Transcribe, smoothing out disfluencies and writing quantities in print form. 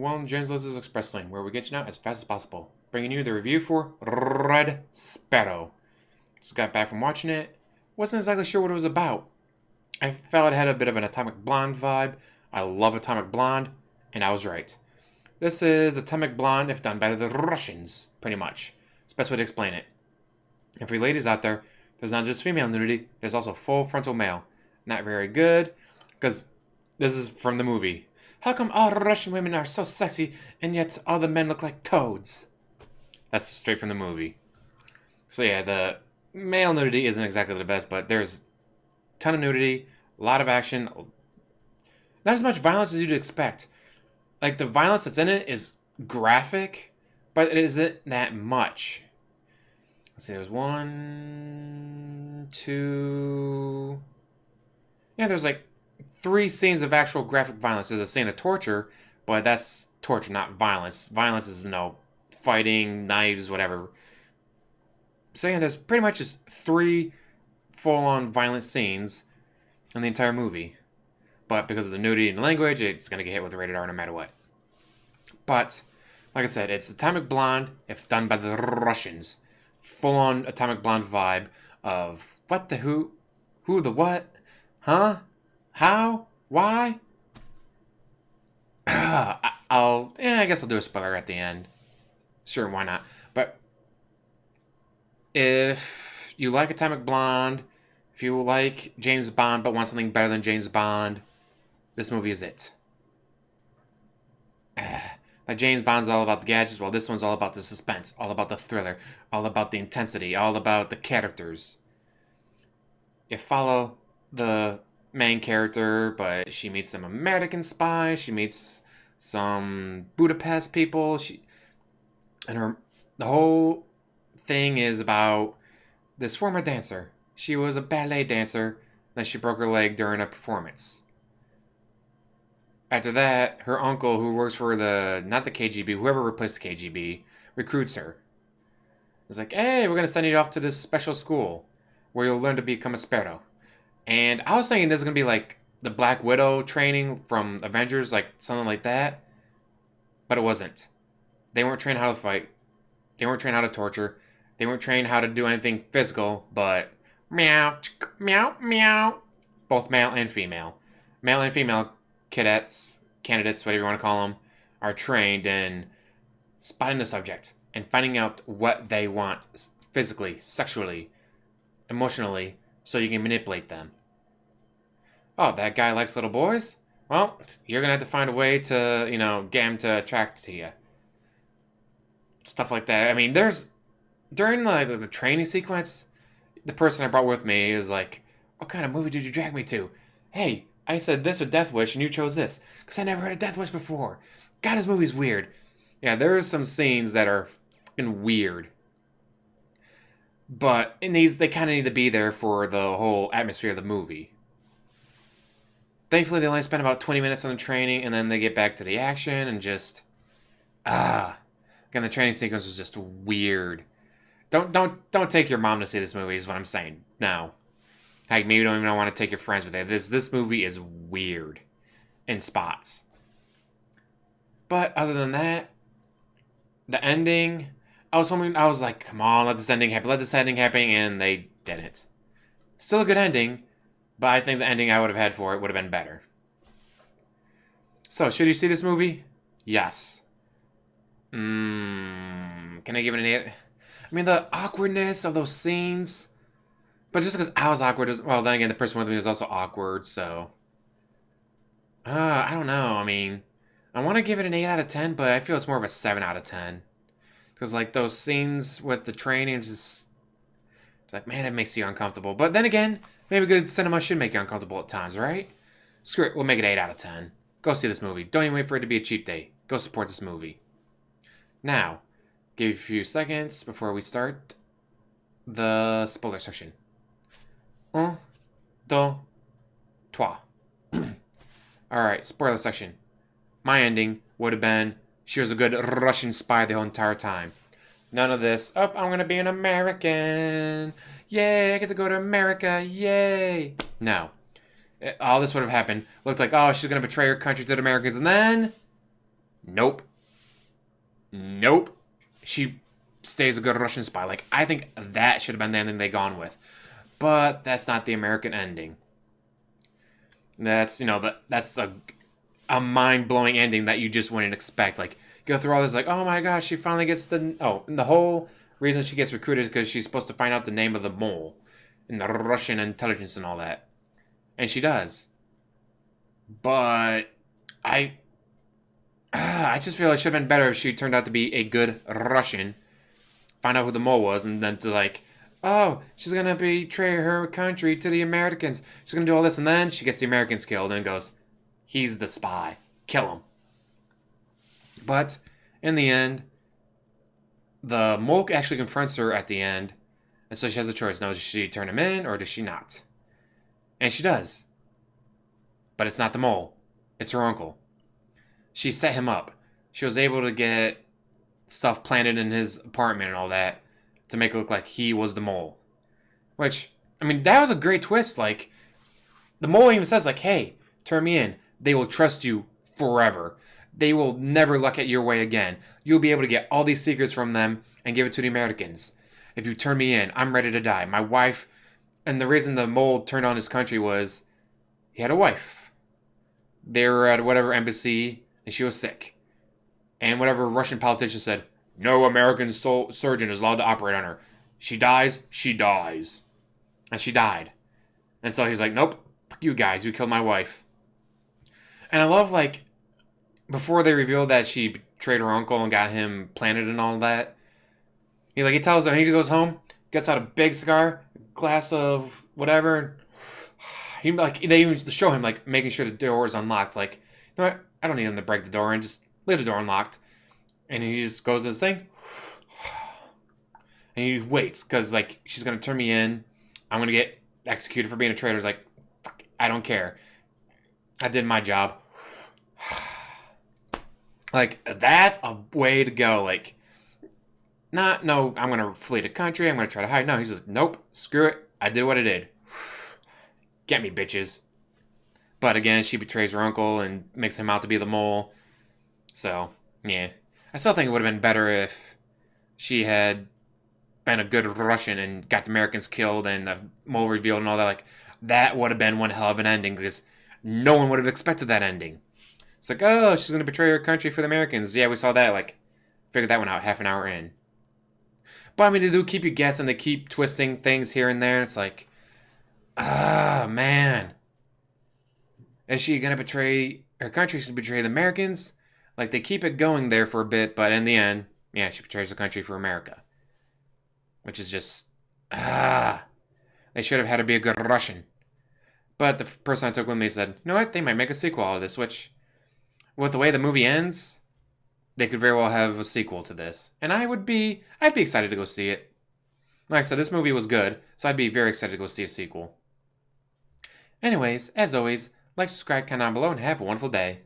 Well, James Liz's Express Lane, where we get you now as fast as possible. Bringing you the review for Red Sparrow. Just got back from watching it. Wasn't exactly sure what it was about. I felt it had a bit of an Atomic Blonde vibe. I love Atomic Blonde, and I was right. This is Atomic Blonde if done by the Russians, pretty much. It's the best way to explain it. And for you ladies out there, there's not just female nudity, there's also full frontal male. Not very good, because this is from the movie. How come all Russian women are so sexy, and yet all the men look like toads? That's straight from the movie. So yeah, the male nudity isn't exactly the best, but there's a ton of nudity, a lot of action, not as much violence as you'd expect. Like, the violence that's in it is graphic, but it isn't that much. Let's see, there's 1, 2... Yeah, there's like 3 scenes of actual graphic violence. There's a scene of torture, but that's torture, not violence. Violence is, fighting, knives, whatever. So yeah, there's pretty much just 3 full-on violent scenes in the entire movie. But because of the nudity and language, it's going to get hit with a rated R no matter what. But, like I said, it's Atomic Blonde if done by the Russians. Full-on Atomic Blonde vibe of what the who the what, huh, how, why? I guess I'll do a spoiler at the end. Sure, why not? But if you like Atomic Blonde, if you like James Bond but want something better than James Bond, this movie is it. Like James Bond's all about the gadgets, well, this one's all about the suspense, all about the thriller, all about the intensity, all about the characters. You follow the main character, but she meets some American spies, she meets some Budapest people, the whole thing is about this former dancer. She was a ballet dancer, then she broke her leg during a performance. After that, her uncle, who works for not the KGB, whoever replaced the KGB, recruits her. It's like, hey, we're going to send you off to this special school where you'll learn to become a Sparrow. And I was thinking this is going to be like the Black Widow training from Avengers, like something like that. But it wasn't. They weren't trained how to fight. They weren't trained how to torture. They weren't trained how to do anything physical, but meow, meow, meow. Both male and female. Male and female candidates, whatever you want to call them, are trained in spotting the subject and finding out what they want physically, sexually, emotionally, so you can manipulate them. Oh, that guy likes little boys? Well, you're going to have to find a way to, get him to attract to you. Stuff like that. I mean, during the training sequence, the person I brought with me is like, what kind of movie did you drag me to? Hey, I said this with Death Wish, and you chose this. Because I never heard of Death Wish before. God, this movie's weird. Yeah, there are some scenes that are fucking weird. But they kind of need to be there for the whole atmosphere of the movie. Thankfully, they only spend about 20 minutes on the training, and then they get back to the action, and just... Again, the training sequence was just weird. Don't take your mom to see this movie, is what I'm saying. No. Heck, maybe you don't even want to take your friends with you. This movie is weird in spots. But other than that, the ending, I was like, come on, let this ending happen, and they didn't. Still a good ending, but I think the ending I would have had for it would have been better. So, should you see this movie? Yes. Can I give it an 8? I mean, the awkwardness of those scenes... But just because I was awkward, then again, the person with me was also awkward, so... I don't know, I mean... I want to give it an 8 out of 10, but I feel it's more of a 7 out of 10. Because, those scenes with the training, it's like, man, it makes you uncomfortable. But then again, maybe good cinema should make you uncomfortable at times, right? Screw it, we'll make it 8 out of 10. Go see this movie. Don't even wait for it to be a cheap day. Go support this movie. Now, give you a few seconds before we start the spoiler section. 1, 2, 3. Alright, spoiler section. My ending would have been, she was a good Russian spy the whole entire time. None of this, I'm gonna be an American. Yay, I get to go to America, yay. No. All this would have happened. Looked like, oh, she's gonna betray her country to the Americans, and then... Nope. Nope. She stays a good Russian spy. Like, I think that should have been the ending they gone with. But that's not the American ending. That's, that's a mind-blowing ending that you just wouldn't expect. Like, go through all this, like, oh my gosh, she finally gets the... Oh, and the whole reason she gets recruited is because she's supposed to find out the name of the mole and the Russian intelligence and all that. And she does. But I just feel it should have been better if she turned out to be a good Russian, find out who the mole was, and then to like, oh, she's gonna betray her country to the Americans. She's gonna do all this, and then she gets the Americans killed and goes, he's the spy. Kill him. But in the end, the mole actually confronts her at the end, and so she has a choice. Now, does she turn him in or does she not? And she does. But it's not the mole. It's her uncle. She set him up. She was able to get stuff planted in his apartment and all that to make it look like he was the mole. Which, I mean, that was a great twist. Like, the mole even says, like, hey, turn me in. They will trust you forever. They will never look at your way again. You'll be able to get all these secrets from them and give it to the Americans. If you turn me in, I'm ready to die. My wife, and the reason the mole turned on his country was he had a wife. They were at whatever embassy, and she was sick. And whatever Russian politician said, no American surgeon is allowed to operate on her. She dies, she dies. And she died. And so he's like, nope, you guys, you killed my wife. And I love, like, before they revealed that she betrayed her uncle and got him planted and all that, he tells her, and he goes home, gets out a big cigar, glass of whatever. They even show him, like, making sure the door is unlocked. Like, you know what? I don't need him to break the door and just leave the door unlocked. And he just goes to this thing. And he waits, because, like, she's going to turn me in. I'm going to get executed for being a traitor. He's like, fuck, I don't care. I did my job. Like, that's a way to go. Like, no, I'm going to flee the country. I'm going to try to hide. No, he's just, nope, screw it. I did what I did. Get me, bitches. But again, she betrays her uncle and makes him out to be the mole. So, yeah. I still think it would have been better if she had been a good Russian and got the Americans killed and the mole revealed and all that. Like, that would have been one hell of an ending, because no one would have expected that ending. It's like, oh, she's going to betray her country for the Americans. Yeah, we saw that. Like, figured that one out half an hour in. But, I mean, they do keep you guessing. They keep twisting things here and there. And it's like, man. Is she going to betray her country? She's going to betray the Americans? Like, they keep it going there for a bit, but in the end, yeah, she betrays the country for America. Which is just, they should have had her be a good Russian. But the person I took with me said, you know what, they might make a sequel out of this, which, with the way the movie ends, they could very well have a sequel to this. And I'd be excited to go see it. Like I said, this movie was good, so I'd be very excited to go see a sequel. Anyways, as always, like, subscribe, comment down below, and have a wonderful day.